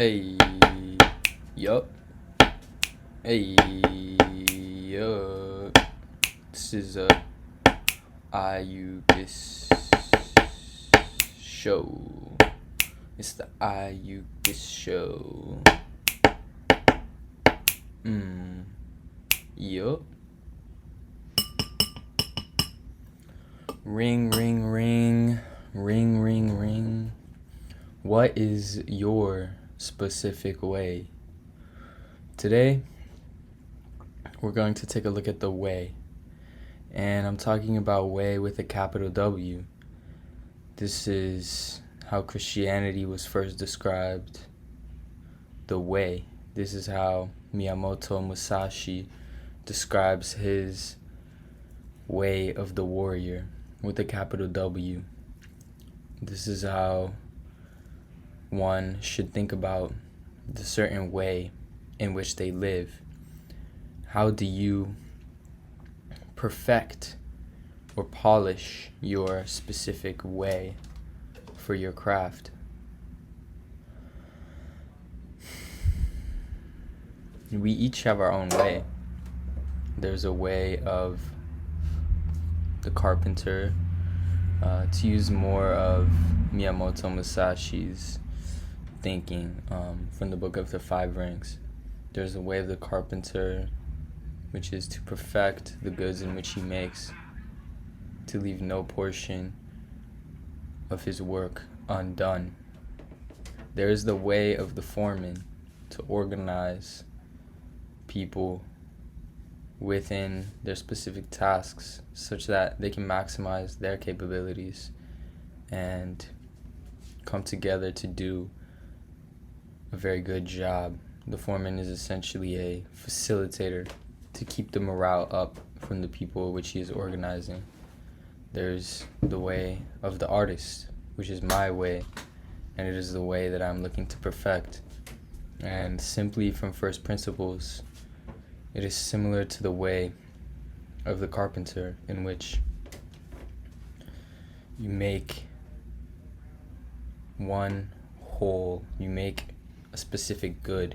Hey, yup. Hey, yup. This is a IUGIS show. It's the IUGIS show. Yup. Ring, ring, ring. Ring, ring, ring. What is your specific way? Today, we're going to take a look at the way. And I'm talking about way with a capital W. This is how Christianity was first described. The way. This is how Miyamoto Musashi describes his way of the warrior with a capital W. This is how one should think about the certain way in which they live. How do you perfect or polish your specific way for your craft? We each have our own way. There's a way of the carpenter, to use more of Miyamoto Musashi's thinking from the book of the Five Rings. There's a way of the carpenter, which is to perfect the goods in which he makes, to leave no portion of his work undone. There is the way of the foreman, to organize people within their specific tasks such that they can maximize their capabilities and come together to do a very good job. The foreman is essentially a facilitator to keep the morale up from the people which he is organizing. There's the way of the artist, which is my way, and it is the way that I'm looking to perfect. And simply from first principles, it is similar to the way of the carpenter, in which you make one whole, you make a specific good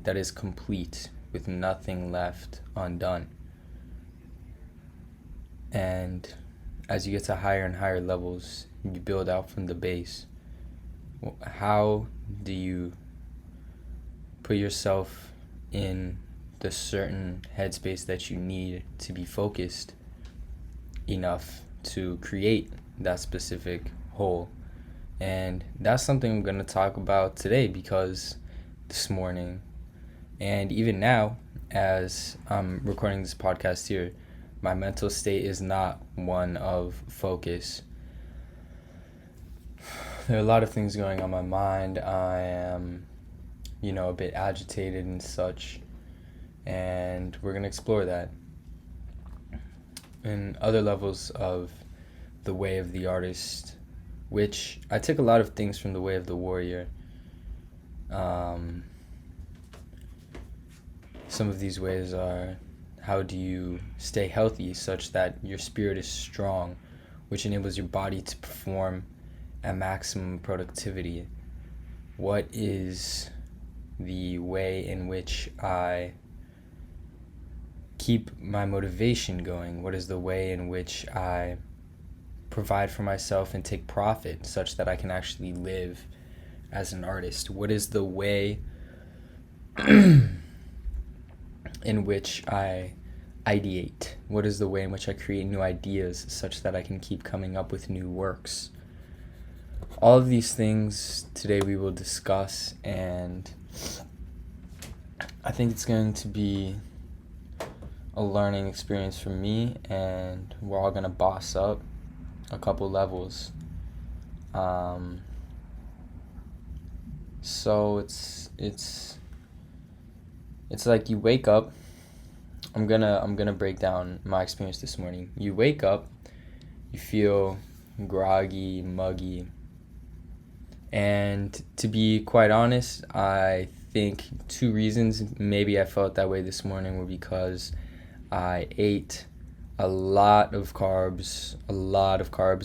that is complete with nothing left undone. And as you get to higher and higher levels, you build out from the base. How do you put yourself in the certain headspace that you need to be focused enough to create that specific whole? And that's something I'm going to talk about today, because this morning and even now, as I'm recording this podcast here, my mental state is not one of focus. There are a lot of things going on in my mind. I am, a bit agitated and such. And we're going to explore that. And other levels of the way of the artist, which I took a lot of things from the way of the warrior. Some of these ways are, how do you stay healthy such that your spirit is strong, which enables your body to perform at maximum productivity? What is the way in which I keep my motivation going? What is the way in which I provide for myself and take profit such that I can actually live as an artist? What is the way in which I ideate? What is the way in which I create new ideas such that I can keep coming up with new works? All of these things today we will discuss, and I think it's going to be a learning experience for me, and we're all gonna boss up a couple levels. So it's like you wake up. I'm gonna break down my experience this morning. You wake up, you feel groggy, muggy, and to be quite honest, I think two reasons maybe I felt that way this morning were because I ate a lot of carbs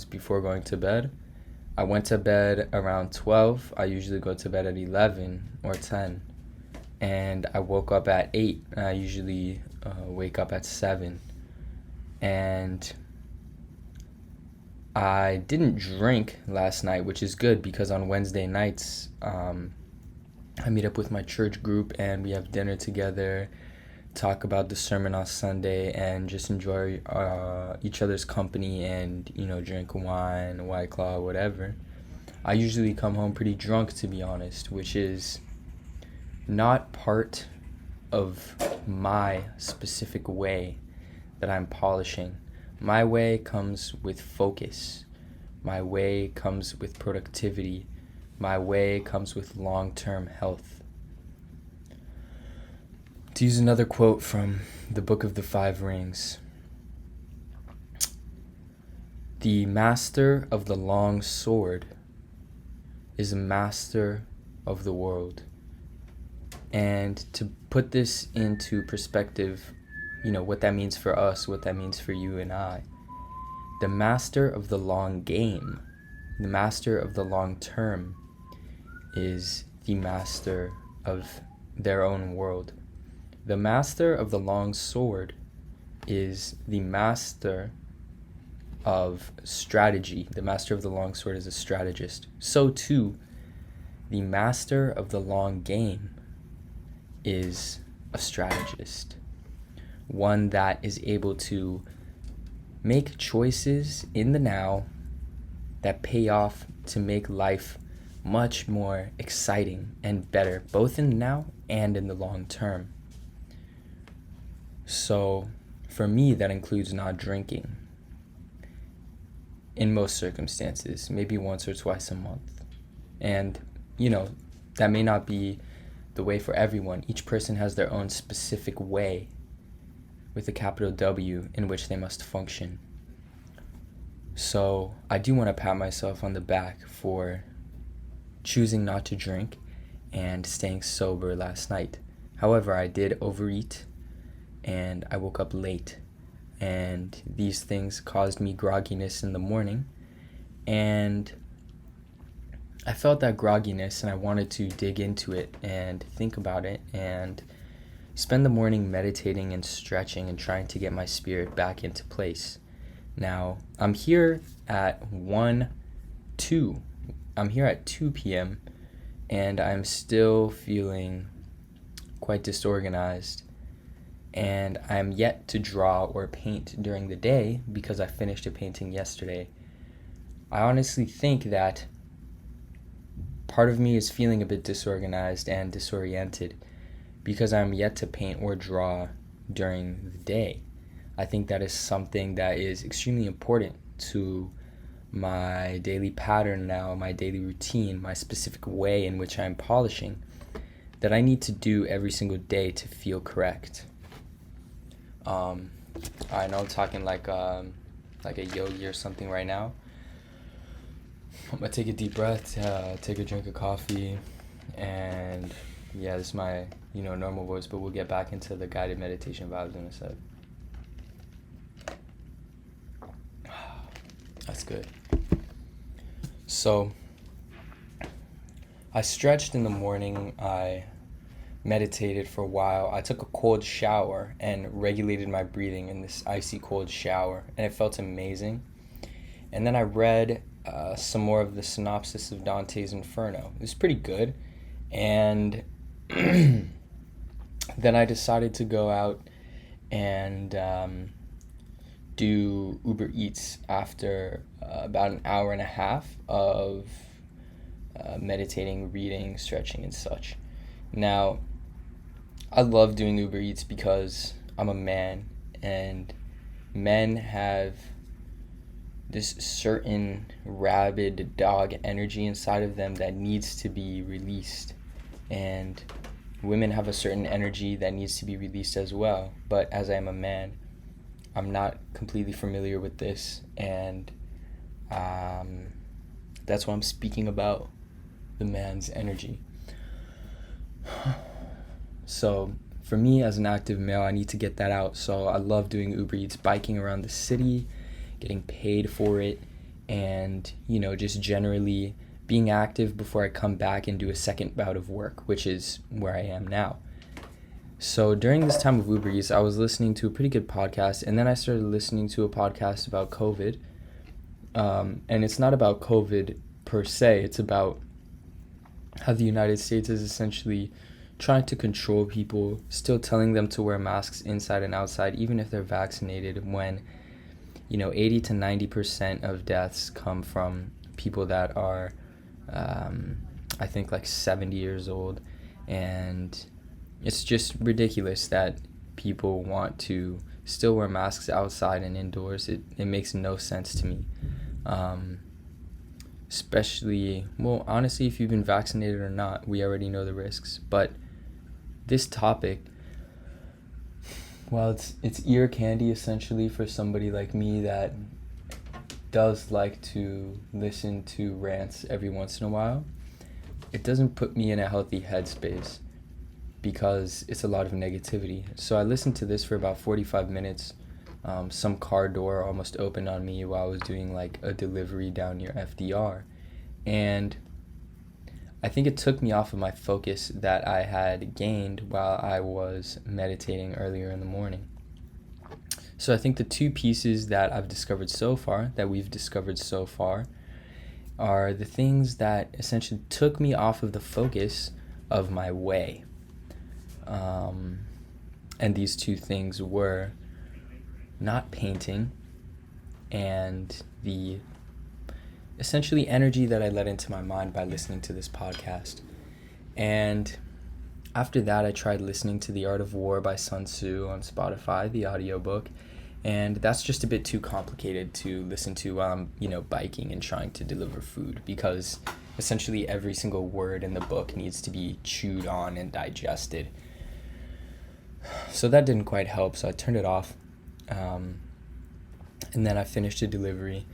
before going to bed. I went to bed around 12. I usually go to bed at 11 or 10. And I woke up at 8. I usually wake up at 7. And I didn't drink last night, which is good because on Wednesday nights, I meet up with my church group and we have dinner together, talk about the sermon on Sunday, and just enjoy each other's company and, drink wine, White Claw, whatever. I usually come home pretty drunk, to be honest, which is not part of my specific way that I'm polishing. My way comes with focus. My way comes with productivity. My way comes with long-term health. To use another quote from the Book of the Five Rings, the master of the long sword is a master of the world. And to put this into perspective, what that means for us, what that means for you and I. The master of the long game, the master of the long term, is the master of their own world. The master of the long sword is the master of strategy. The master of the long sword is a strategist. So too, the master of the long game is a strategist. One that is able to make choices in the now that pay off to make life much more exciting and better, both in the now and in the long term. So for me, that includes not drinking in most circumstances, maybe once or twice a month. And, that may not be the way for everyone. Each person has their own specific way with a capital W in which they must function. So I do want to pat myself on the back for choosing not to drink and staying sober last night. However, I did overeat and I woke up late, and these things caused me grogginess in the morning, and I felt that grogginess and I wanted to dig into it and think about it and spend the morning meditating and stretching and trying to get my spirit back into place. Now, I'm here at 2 p.m. and I'm still feeling quite disorganized, and I'm yet to draw or paint during the day because I finished a painting yesterday. I honestly think that part of me is feeling a bit disorganized and disoriented because I'm yet to paint or draw during the day. I think that is something that is extremely important to my daily pattern now, my daily routine, my specific way in which I'm polishing, that I need to do every single day to feel correct. I know I'm talking like a yogi or something right now. I'm gonna take a deep breath, take a drink of coffee, and yeah, this is my normal voice, but we'll get back into the guided meditation vibes in a sec. That's good. So I stretched in the morning, I meditated for a while, I took a cold shower and regulated my breathing in this icy cold shower, and it felt amazing. And then I read some more of the synopsis of Dante's Inferno. It was pretty good. And then I decided to go out and do Uber Eats after about an hour and a half of meditating, reading, stretching, and such. Now, I love doing Uber Eats because I'm a man, and men have this certain rabid dog energy inside of them that needs to be released, and women have a certain energy that needs to be released as well. But as I am a man, I'm not completely familiar with this, and that's why I'm speaking about the man's energy. So for me as an active male, I need to get that out. So I love doing Uber Eats, biking around the city, getting paid for it, and, just generally being active before I come back and do a second bout of work, which is where I am now. So during this time of Uber Eats, I was listening to a pretty good podcast, and then I started listening to a podcast about COVID. And it's not about COVID per se, it's about how the United States is essentially trying to control people, still telling them to wear masks inside and outside, even if they're vaccinated, when 80 to 90% of deaths come from people that are, I think, like 70 years old. And it's just ridiculous that people want to still wear masks outside and indoors. It makes no sense to me. Especially, well, honestly, if you've been vaccinated or not, we already know the risks. But this topic, well, it's ear candy essentially for somebody like me that does like to listen to rants every once in a while. It doesn't put me in a healthy headspace because it's a lot of negativity. So I listened to this for about 45 minutes. Some car door almost opened on me while I was doing like a delivery down near FDR. And I think it took me off of my focus that I had gained while I was meditating earlier in the morning. So I think the two pieces that we've discovered so far, are the things that essentially took me off of the focus of my way. And these two things were not painting and the essentially energy that I let into my mind by listening to this podcast. And after that, I tried listening to The Art of War by Sun Tzu on Spotify, the audiobook. And that's just a bit too complicated to listen to while I'm, biking and trying to deliver food, because essentially every single word in the book needs to be chewed on and digested. So that didn't quite help, so I turned it off. And then I finished the delivery,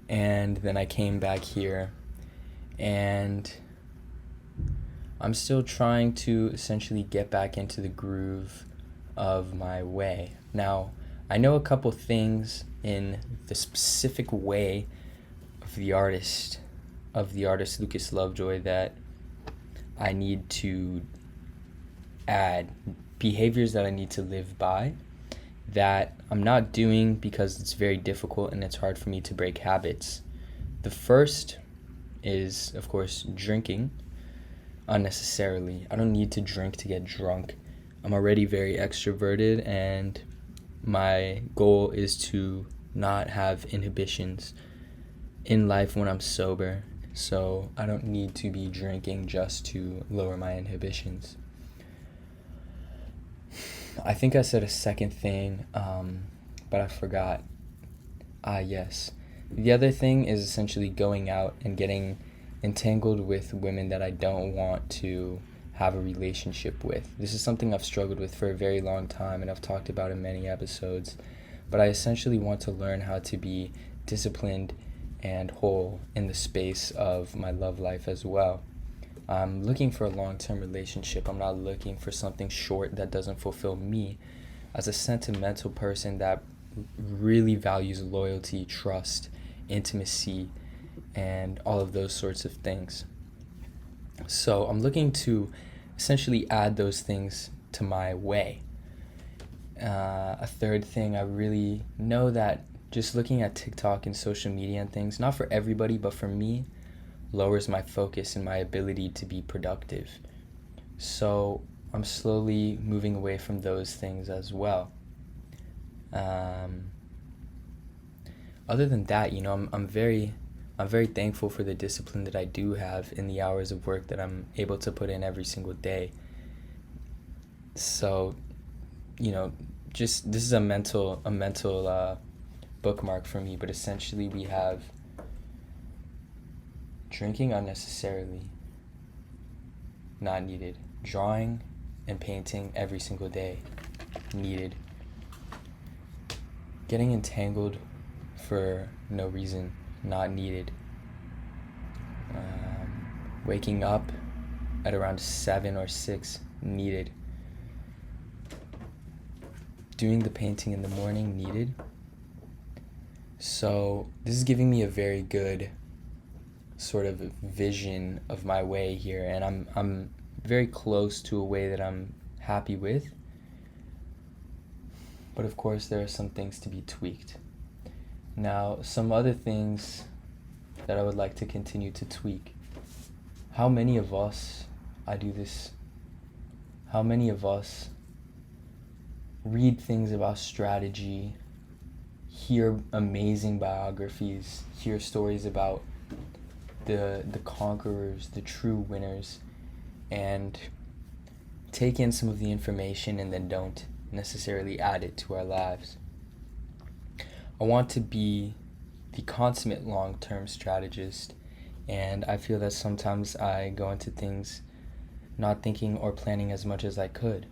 and then I came back here, and I'm still trying to essentially get back into the groove of my way. Now, I know a couple things in the specific way of the artist Lucas Lovejoy that I need to add, behaviors that I need to live by that I'm not doing because it's very difficult and it's hard for me to break habits. The first is, of course, drinking unnecessarily. I don't need to drink to get drunk. I'm already very extroverted, and my goal is to not have inhibitions in life when I'm sober. So I don't need to be drinking just to lower my inhibitions. I think I said a second thing, but I forgot. Yes. The other thing is essentially going out and getting entangled with women that I don't want to have a relationship with. This is something I've struggled with for a very long time, and I've talked about in many episodes. But I essentially want to learn how to be disciplined and whole in the space of my love life as well. I'm looking for a long-term relationship. I'm not looking for something short that doesn't fulfill me as a sentimental person that really values loyalty, trust, intimacy, and all of those sorts of things. So I'm looking to essentially add those things to my way. A third thing, I really know that just looking at TikTok and social media and things, not for everybody, but for me, lowers my focus and my ability to be productive. So I'm slowly moving away from those things as well. Other than that, I'm very thankful for the discipline that I do have in the hours of work that I'm able to put in every single day. So, just this is a mental bookmark for me, but essentially we have drinking unnecessarily, not needed. Drawing and painting every single day, needed. Getting entangled for no reason, not needed. Waking up at around 7 or 6, needed. Doing the painting in the morning, needed. So this is giving me a very good sort of vision of my way here, and I'm very close to a way that I'm happy with. But of course, there are some things to be tweaked. Now, some other things that I would like to continue to tweak. How many of us, I do this, how many of us read things about strategy, hear amazing biographies, hear stories about the conquerors, the true winners, and take in some of the information and then don't necessarily add it to our lives. I want to be the consummate long-term strategist, and I feel that sometimes I go into things not thinking or planning as much as I could.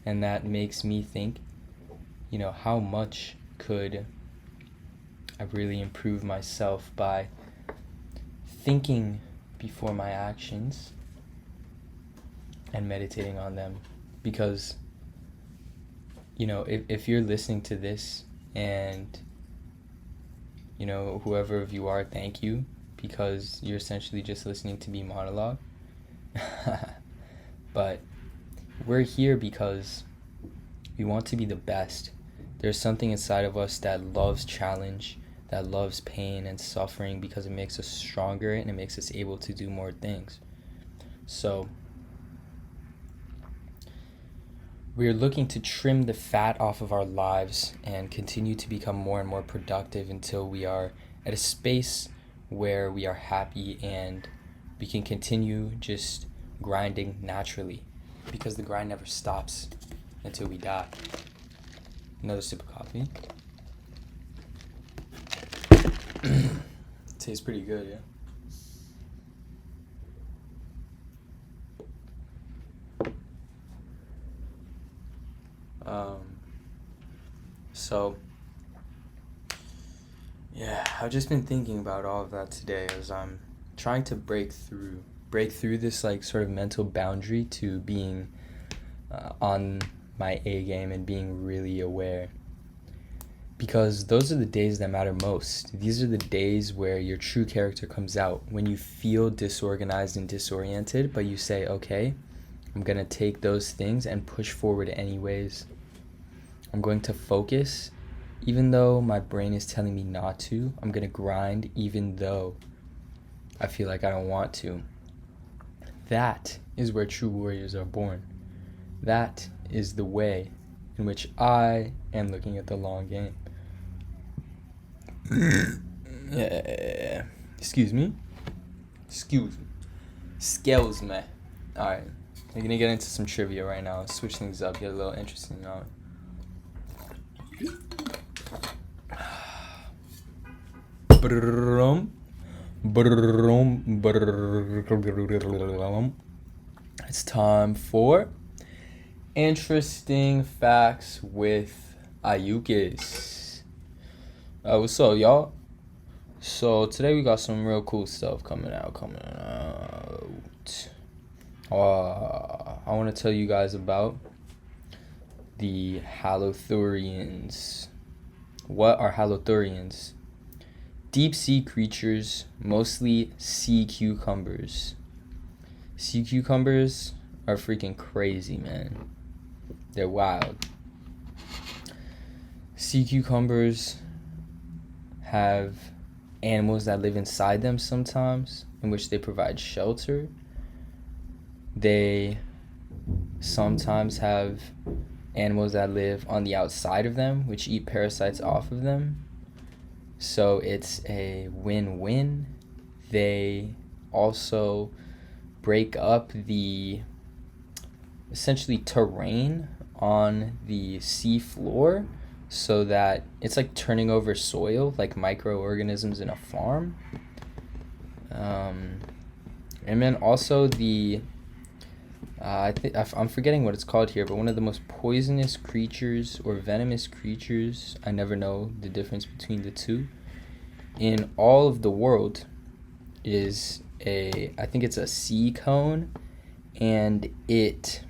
And that makes me think, how much could I really improve myself by thinking before my actions and meditating on them? Because, if you're listening to this and, whoever of you are, thank you, because you're essentially just listening to me monologue. But we're here because we want to be the best. There's something inside of us that loves challenge, that loves pain and suffering, because it makes us stronger and it makes us able to do more things. So we're looking to trim the fat off of our lives and continue to become more and more productive until we are at a space where we are happy and we can continue just grinding naturally, because the grind never stops until we die. Another sip of coffee. Tastes pretty good, yeah. So yeah, I've just been thinking about all of that today as I'm trying to break through this like sort of mental boundary to being on my A game and being really aware, because those are the days that matter most. These are the days where your true character comes out, when you feel disorganized and disoriented, but you say, okay, I'm gonna take those things and push forward anyways. I'm going to focus even though my brain is telling me not to. I'm gonna grind even though I feel like I don't want to. That is where true warriors are born. That is the way in which I am looking at the long game. Yeah. Excuse me. Alright, we're gonna get into some trivia right now. Switch things up, get a little interesting now. It's time for interesting facts with Ayukis. What's up, y'all? So today we got some real cool stuff coming out. I want to tell you guys about the Halothurians. What are Halothurians? Deep sea creatures, mostly sea cucumbers. Sea cucumbers are freaking crazy, man. They're wild. Sea cucumbers have animals that live inside them sometimes, in which they provide shelter. They sometimes have animals that live on the outside of them, which eat parasites off of them. So it's a win-win. They also break up the essentially terrain on the sea floor, so that it's like turning over soil, like microorganisms in a farm. And then also I'm forgetting what it's called here, but one of the most poisonous creatures or venomous creatures, I never know the difference between the two, in all of the world is I think it's a sea cone, and it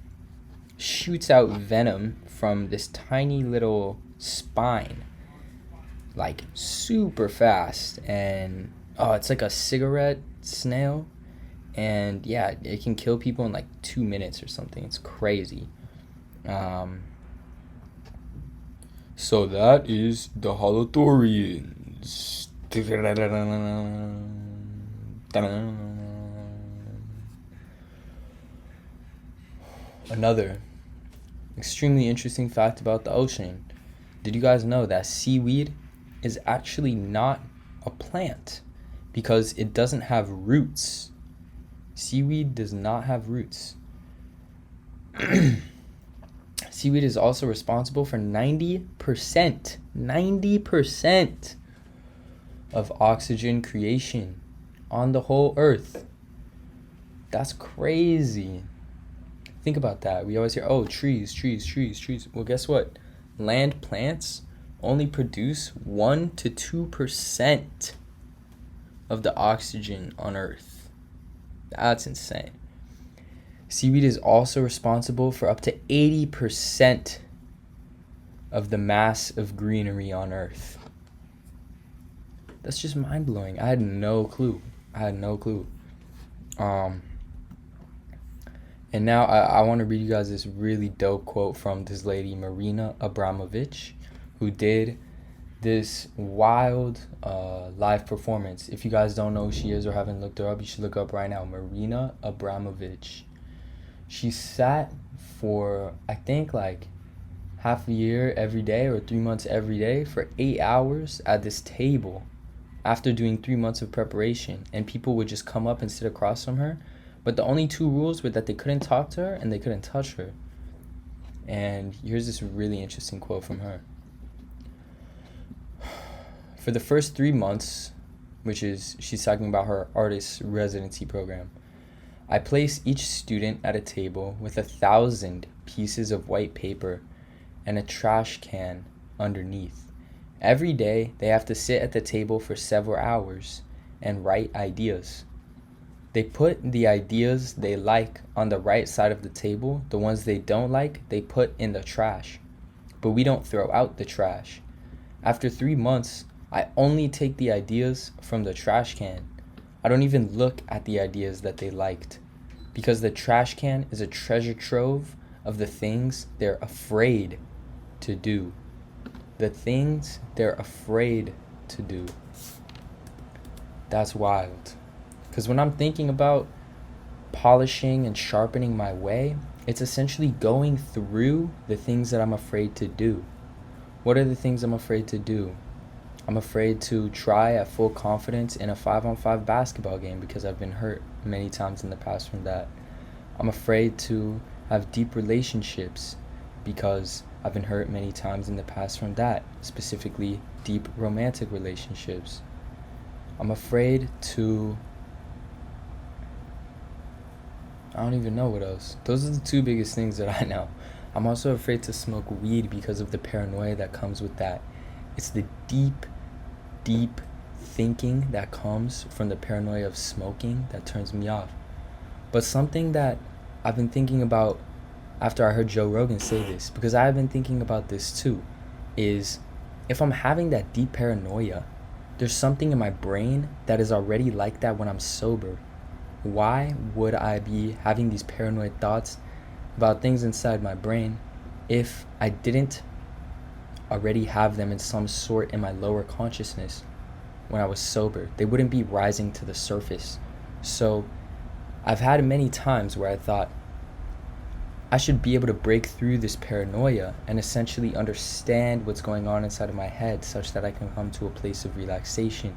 shoots out venom from this tiny little spine like super fast, and it's like a cigarette snail, and yeah, it can kill people in like 2 minutes or something. It's crazy. So that is the Holothurians. Another extremely interesting fact about the ocean. Did you guys know that seaweed is actually not a plant because it doesn't have roots? Seaweed does not have roots. Seaweed is also responsible for 90% of oxygen creation on the whole earth. That's crazy. Think about that. We always hear, oh, trees. Well, guess what? Land plants only produce 1 to 2% of the oxygen on Earth. That's insane. Seaweed is also responsible for up to 80% of the mass of greenery on Earth. That's just mind-blowing. I had no clue. And now I want to read you guys this really dope quote from this lady, Marina Abramovich, who did this wild live performance. If you guys don't know who she is or haven't looked her up, you should look her up right now. Marina Abramovich. She sat for, I think, like half a year every day or 3 months every day for 8 hours at this table after doing 3 months of preparation. And people would just come up and sit across from her. But the only 2 rules were that they couldn't talk to her and they couldn't touch her. And here's this really interesting quote from her. For the first 3 months, which is, she's talking about her artist residency program, I place each student at a table with 1,000 pieces of white paper and a trash can underneath. Every day, they have to sit at the table for several hours and write ideas. They put the ideas they like on the right side of the table. The ones they don't like, they put in the trash. But we don't throw out the trash. After 3 months, I only take the ideas from the trash can. I don't even look at the ideas that they liked, because the trash can is a treasure trove of the things they're afraid to do. The things they're afraid to do. That's wild. Because when I'm thinking about polishing and sharpening my way, it's essentially going through the things that I'm afraid to do. What are the things I'm afraid to do? I'm afraid to try at full confidence in a 5-on-5 basketball game because I've been hurt many times in the past from that. I'm afraid to have deep relationships because I've been hurt many times in the past from that, specifically deep romantic relationships. I'm afraid to... I don't even know what else. Those are the 2 biggest things that I know. I'm also afraid to smoke weed because of the paranoia that comes with that. It's the deep thinking that comes from the paranoia of smoking that turns me off. But something that I've been thinking about after I heard Joe Rogan say this, because I've been thinking about this too, is if I'm having that deep paranoia, there's something in my brain that is already like that when I'm sober. Why would I be having these paranoid thoughts about things inside my brain if I didn't already have them in some sort in my lower consciousness when I was sober? They wouldn't be rising to the surface. So I've had many times where I thought I should be able to break through this paranoia and essentially understand what's going on inside of my head such that I can come to a place of relaxation.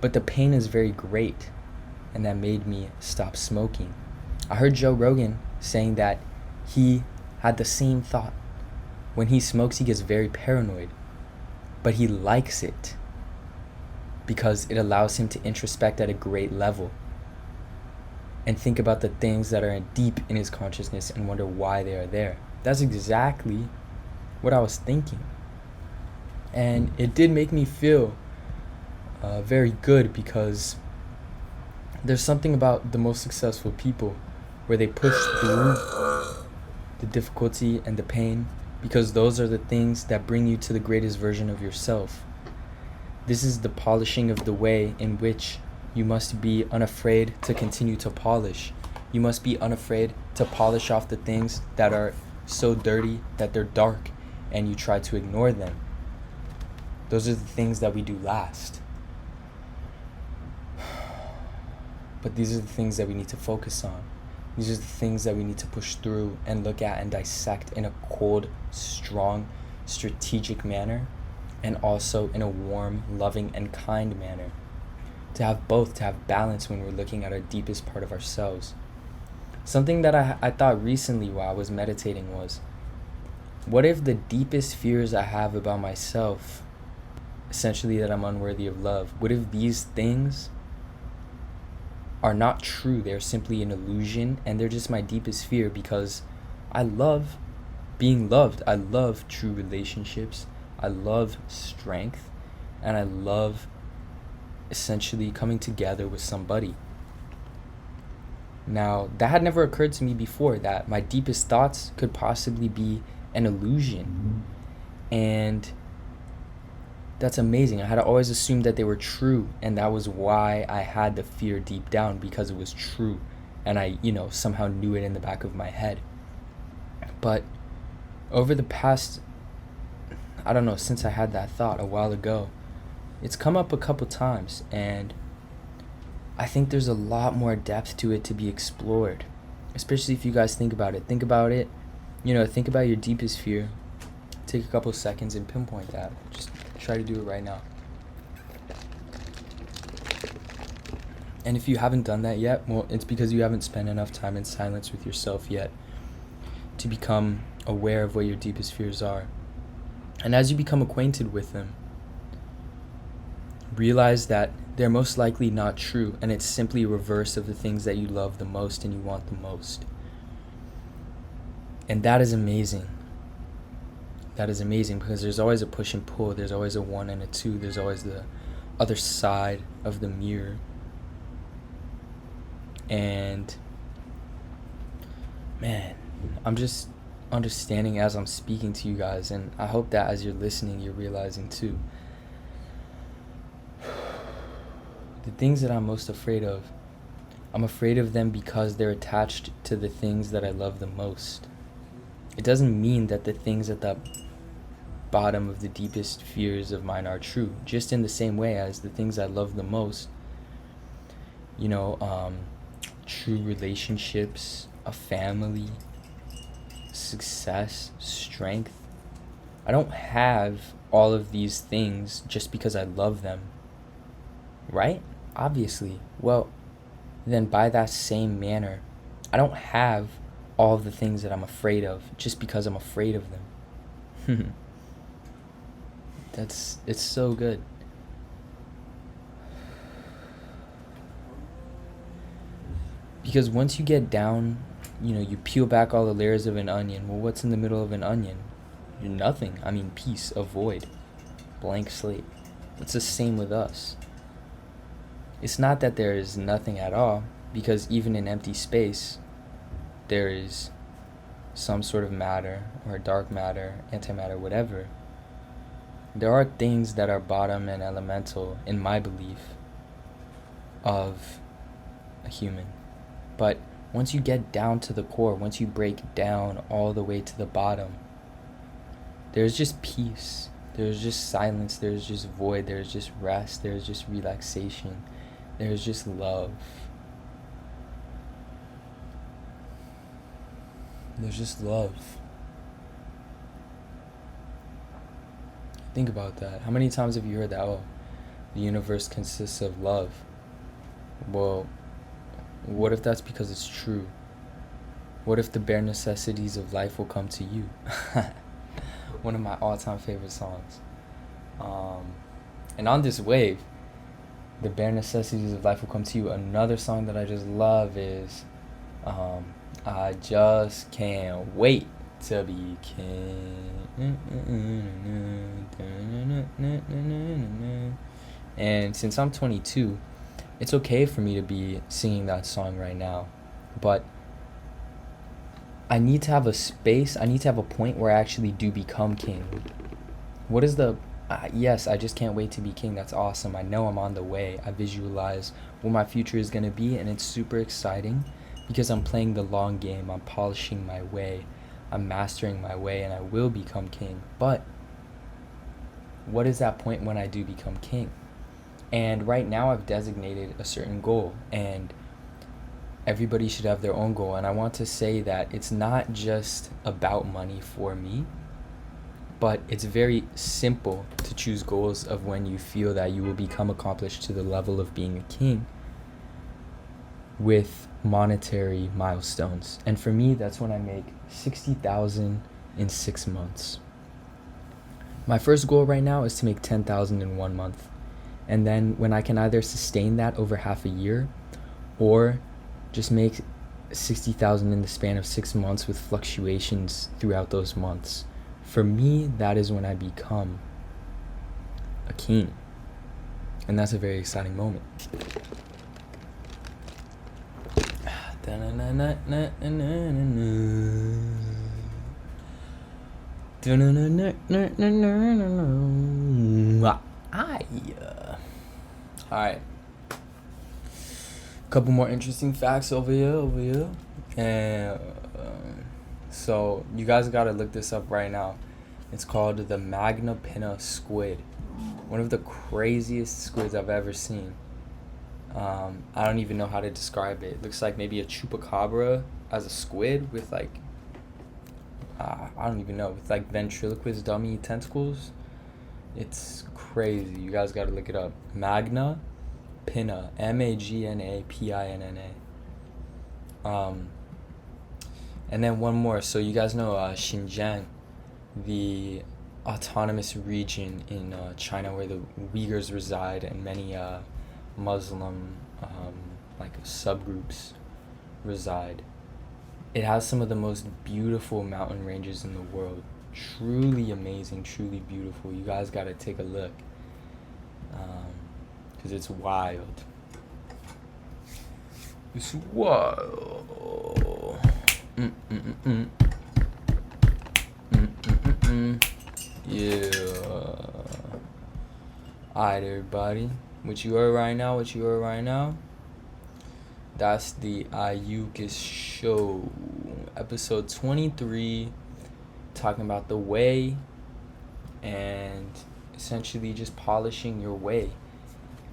But the pain is very great, and that made me stop smoking. I heard Joe Rogan saying that he had the same thought. When he smokes, he gets very paranoid, but he likes it because it allows him to introspect at a great level and think about the things that are deep in his consciousness and wonder why they are there. That's exactly what I was thinking. And it did make me feel very good, because there's something about the most successful people where they push through the difficulty and the pain because those are the things that bring you to the greatest version of yourself. This is the polishing of the way in which you must be unafraid to continue to polish. You must be unafraid to polish off the things that are so dirty that they're dark and you try to ignore them. Those are the things that we do last. But these are the things that we need to focus on. These are the things that we need to push through and look at and dissect in a cold, strong, strategic manner, and also in a warm, loving, and kind manner. To have both, to have balance when we're looking at our deepest part of ourselves. Something that I thought recently while I was meditating was, what if the deepest fears I have about myself, essentially that I'm unworthy of love, what if these things are not true? They're simply an illusion, and they're just my deepest fear, because I love being loved. I love true relationships. I love strength, and I love essentially coming together with somebody. Now, that had never occurred to me before, that my deepest thoughts could possibly be an illusion. And that's amazing. I had always assumed that they were true, and that was why I had the fear deep down, because it was true, and I, somehow knew it in the back of my head. But over the past, since I had that thought a while ago, it's come up a couple times, and I think there's a lot more depth to it to be explored, especially if you guys think about it. Think about your deepest fear. Take a couple seconds and pinpoint that. Just try to do it right now. And if you haven't done that yet, well, it's because you haven't spent enough time in silence with yourself yet to become aware of what your deepest fears are. And as you become acquainted with them, realize that they're most likely not true, and it's simply a reverse of the things that you love the most and you want the most. And that is amazing. That is amazing, because there's always a push and pull. There's always a 1 and a 2. There's always the other side of the mirror. And man, I'm just understanding as I'm speaking to you guys, and I hope that as you're listening, you're realizing too. The things that I'm most afraid of, I'm afraid of them because they're attached to the things that I love the most. It doesn't mean that the things at the bottom of the deepest fears of mine are true, just in the same way as the things I love the most, true relationships, a family, success, strength. I don't have all of these things just because I love them, right? Obviously. Well, then by that same manner, I don't have all of the things that I'm afraid of just because I'm afraid of them. It's so good. Because once you get down, you peel back all the layers of an onion. Well, what's in the middle of an onion? Nothing. Peace, a void, blank slate. It's the same with us. It's not that there is nothing at all, because even in empty space, there is some sort of matter, or dark matter, antimatter, whatever. There are things that are bottom and elemental, in my belief, of a human. But once you get down to the core, once you break down all the way to the bottom, there's just peace. There's just silence. There's just void. There's just rest. There's just relaxation. There's just love. There's just love. Think about that. How many times have you heard that? Oh, the universe consists of love. Well, what if that's because it's true? What if the bare necessities of life will come to you? One of my all-time favorite songs. And on this wave, the bare necessities of life will come to you. Another song that I just love is I Just Can't Wait to Be King. And since I'm 22, it's okay for me to be singing that song right now. But I need to have a space, I need to have a point where I actually do become king. What is the yes, I just can't wait to be king. That's awesome. I know I'm on the way. I visualize what my future is going to be, and it's super exciting because I'm playing the long game. I'm polishing my way. I'm mastering my way, and I will become king. But what is that point when I do become king? And right now I've designated a certain goal, and everybody should have their own goal. And I want to say that it's not just about money for me, but it's very simple to choose goals of when you feel that you will become accomplished to the level of being a king with monetary milestones. And for me, that's when I make 60,000 in 6 months. My first goal right now is to make 10,000 in 1 month. And then when I can either sustain that over half a year or just make 60,000 in the span of 6 months with fluctuations throughout those months. For me, that is when I become a king. And that's a very exciting moment. Alright. Couple more interesting facts over here. And so you guys gotta look this up right now. It's called the Magna Pinna squid. One of the craziest squids I've ever seen. I don't even know how to describe it. It looks like maybe a chupacabra as a squid with like, I don't even know, with like ventriloquist dummy tentacles. It's crazy. You guys gotta look it up. Magna Pinna, MAGNAPINNA. And then one more. So you guys know Xinjiang, the autonomous region in China where the Uyghurs reside and many Muslim like subgroups reside. It has some of the most beautiful mountain ranges in the world. Truly amazing, truly beautiful. You guys gotta take a look, because it's wild. It's wild. Yeah. Alright, everybody. What you heard right now? That's the Ayukis Show. Episode 23. Talking about the way. And essentially just polishing your way.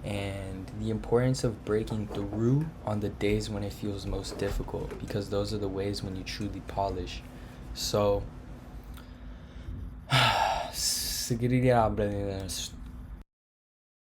And the importance of breaking through on the days when it feels most difficult. Because those are the ways when you truly polish. So...